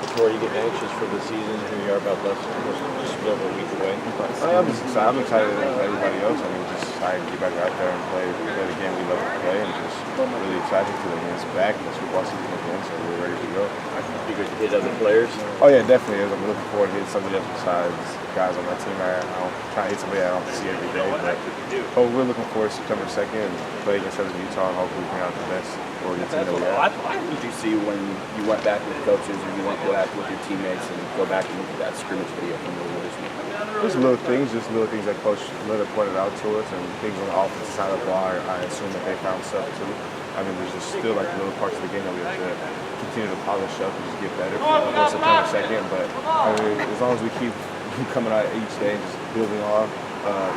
anticipatory? You get anxious for the season. Here you are, about less, almost just over a week away. I'm just excited. I'm excited as everybody else. I mean, just excited to get back out there and play the game we love to play, and just really excited to it's back and it's football season again, so we're ready to go. You could hit other players. Oh yeah, definitely. I'm looking forward to hitting somebody else besides guys on my team. I don't try to hit somebody I don't see every day, but we're looking forward to September 2nd and play against Southern Utah and hopefully bring out the best Oregon team that we have. What did you see when you went back with coaches or you went back with your teammates and go back and look at that scrimmage video from the this week? Just little things that Coach Miller pointed out to us, and things on the offensive side of the ball. I assume that they found stuff too. I mean, there's just still like little parts of the game that we have to continue to polish up and just get better for September 2nd. But I mean, as long as we keep coming out each day and just building off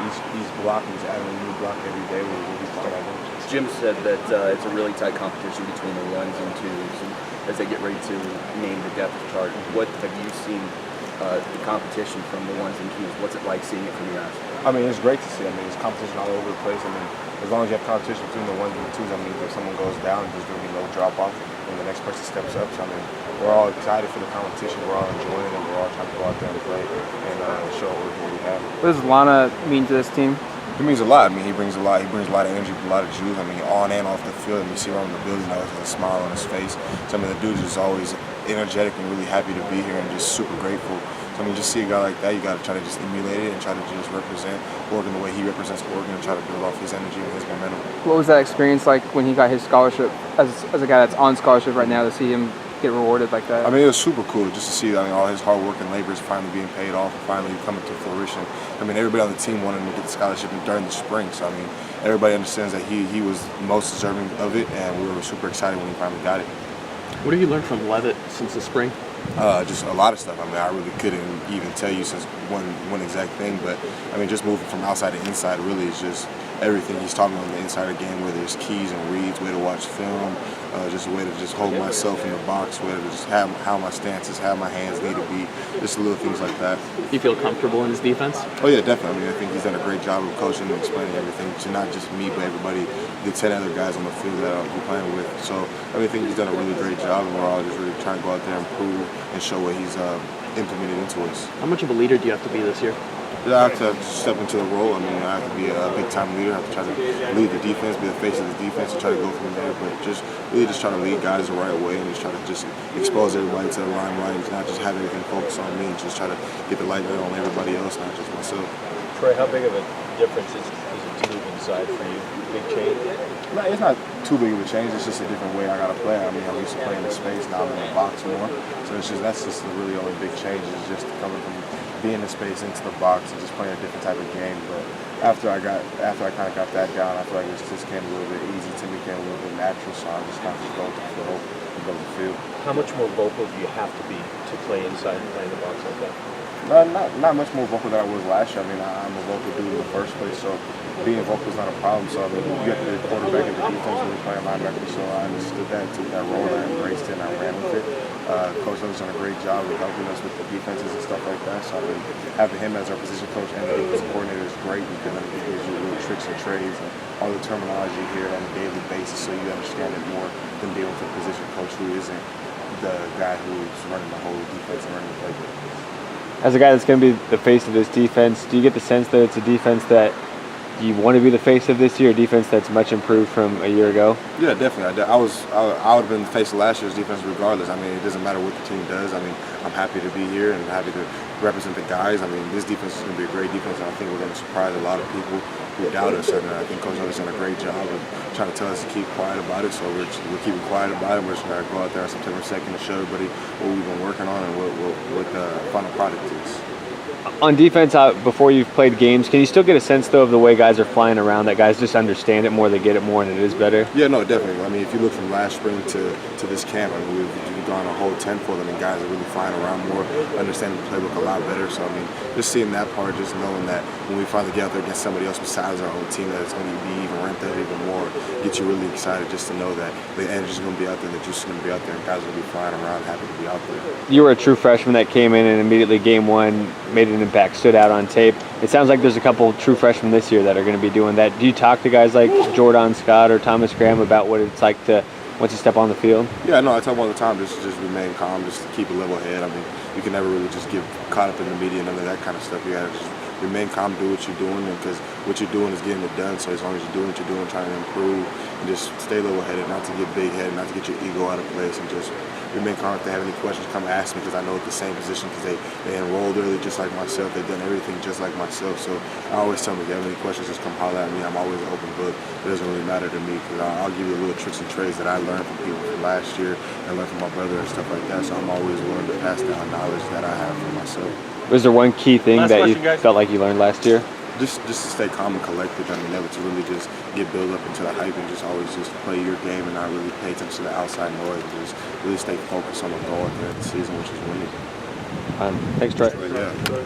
each block and just adding a new block every day, we'll be fine. Jim said that it's a really tight competition between the ones and twos, and as they get ready to name the depth chart. What have you seen the competition from the ones and twos? What's it like seeing it from your eyes? I mean, it's great to see. I mean, it's competition all over the place. I mean, as long as you have competition between the ones and the twos, I mean, if someone goes down, there's going to be no drop off, and the next person steps up. So I mean, we're all excited for the competition. We're all enjoying it, and we're all trying to go out there and play and show what we have. What does Lana mean to this team? He means a lot. I mean, he brings a lot. He brings a lot of energy, a lot of juice. I mean, on and off the field. I mean, you see around the building, he always has a smile on his face. So I mean, the dude is always energetic and really happy to be here and just super grateful. So I mean, just see a guy like that, you got to try to just emulate it and try to just represent Oregon the way he represents Oregon and try to build off his energy and his momentum. What was that experience like when he got his scholarship as a guy that's on scholarship right now to see him get rewarded like that? I mean, it was super cool just to see. I mean, all his hard work and labor is finally being paid off and finally coming to fruition. I mean, everybody on the team wanted him to get the scholarship during the spring. So I mean, everybody understands that he was most deserving of it, and we were super excited when he finally got it. What have you learned from Levitt since the spring? Just a lot of stuff. I mean, I really couldn't even tell you since one exact thing, but I mean, just moving from outside to inside really is just everything he's taught me on the inside of the game, whether it's keys and reads, way to watch film, just a way to just hold myself in the box, way to just have how my stances, how my hands need to be, just little things like that. You feel comfortable in his defense? Oh yeah, definitely. I mean, I think he's done a great job of coaching and explaining everything to not just me, but everybody, the 10 other guys on the field that I'll be playing with. So I mean, I think he's done a really great job, and we're all just really trying to go out there and prove and show what he's implemented into us. How much of a leader do you have to be this year? I have to step into the role. I mean, I have to be a big-time leader. I have to try to lead the defense, be the face of the defense, and try to go from there. But just really just try to lead guys the right way and just try to just expose everybody to the limelight and not just have everything focused on me. Just try to get the light on everybody else, not just myself. Trey, how big of a difference is it to move inside for you? Big change? No, it's not too big of a change. It's just a different way I got to play. I mean, I'm used to playing in space. Now I'm in the box more. So that's just the really only big change is just coming from being in space into the box and just playing a different type of game. But after I kind of got that down, I feel like it just came a little bit easy to me, came a little bit natural. So I just kind of just go with the flow and go with the field. How much more vocal do you have to be to play inside and play in the box like that? Not much more vocal than I was last year. I mean, I'm a vocal dude in the first place, so being vocal is not a problem. So I mean, you have to be the quarterback and the defense when you're playing linebacker. So I understood that, took that role, and I embraced it, and I ran with it. Coach Miller's done a great job of helping us with the defenses and stuff like that. So I mean, having him as our position coach and the defensive coordinator is great because it gives you little tricks and trades and all the terminology here on a daily basis, so you understand it more than dealing with a position coach who isn't the guy who's running the whole defense and running the playbook. As a guy that's going to be the face of this defense, do you get the sense that it's a defense that you want to be the face of this year, a defense that's much improved from a year ago? Yeah, definitely. I would have been the face of last year's defense regardless. I mean, it doesn't matter what the team does. I mean, I'm happy to be here and happy to represent the guys. I mean, this defense is going to be a great defense, and I think we're going to surprise a lot of people who doubt us. And I think Coach Miller's done a great job of trying to tell us to keep quiet about it. So we're keeping quiet about it. We're just going to go out there on September 2nd and show everybody what we've been working on and what the final product is. On defense, before you've played games, can you still get a sense, though, of the way guys are flying around, that guys just understand it more, they get it more, and it is better? Yeah, no, definitely. I mean, if you look from last spring to this camp, I mean, we've gone a whole tenfold. I mean, guys are really flying around more, understanding the playbook a lot better. So, I mean, just seeing that part, just knowing that when we finally get out there against somebody else besides our own team, that it's going to be even ramped up even more, gets you really excited just to know that the energy's going to be out there, the juice is going to be out there, and guys are going to be flying around, happy to be out there. You were a true freshman that came in and immediately game one made an impact, stood out on tape. It sounds like there's a couple true freshmen this year that are going to be doing that. Do you talk to guys like Jordan Scott or Thomas Graham about what it's like to once you step on the field? Yeah, no, I tell them all the time, just remain calm, just keep a level head. I mean, you can never really just get caught up in the media and none of that kind of stuff. You gotta just remain calm, do what you're doing, because what you're doing is getting it done. So as long as you're doing what you're doing, trying to improve, and just stay level headed, not to get big headed, not to get your ego out of place, and just remain calm. If they have any questions, come ask me, because I know it's the same position, because they enrolled early just like myself. They've done everything just like myself. So I always tell them, if you have any questions, just come holler at me. I'm always an open book. It doesn't really matter to me, because I'll give you the little tricks and trades that I learned from people from last year and learned from my brother and stuff like that. So I'm always willing to pass down knowledge that I have for myself. Was there one key thing Last that you question, guys. felt like you learned last year? Just to stay calm and collected. I mean, never to really just get built up into the hype, and just always just play your game and not really pay attention to the outside noise. Just really stay focused on the goal at the end of the season, which is winning. Thanks, Troy. Yeah.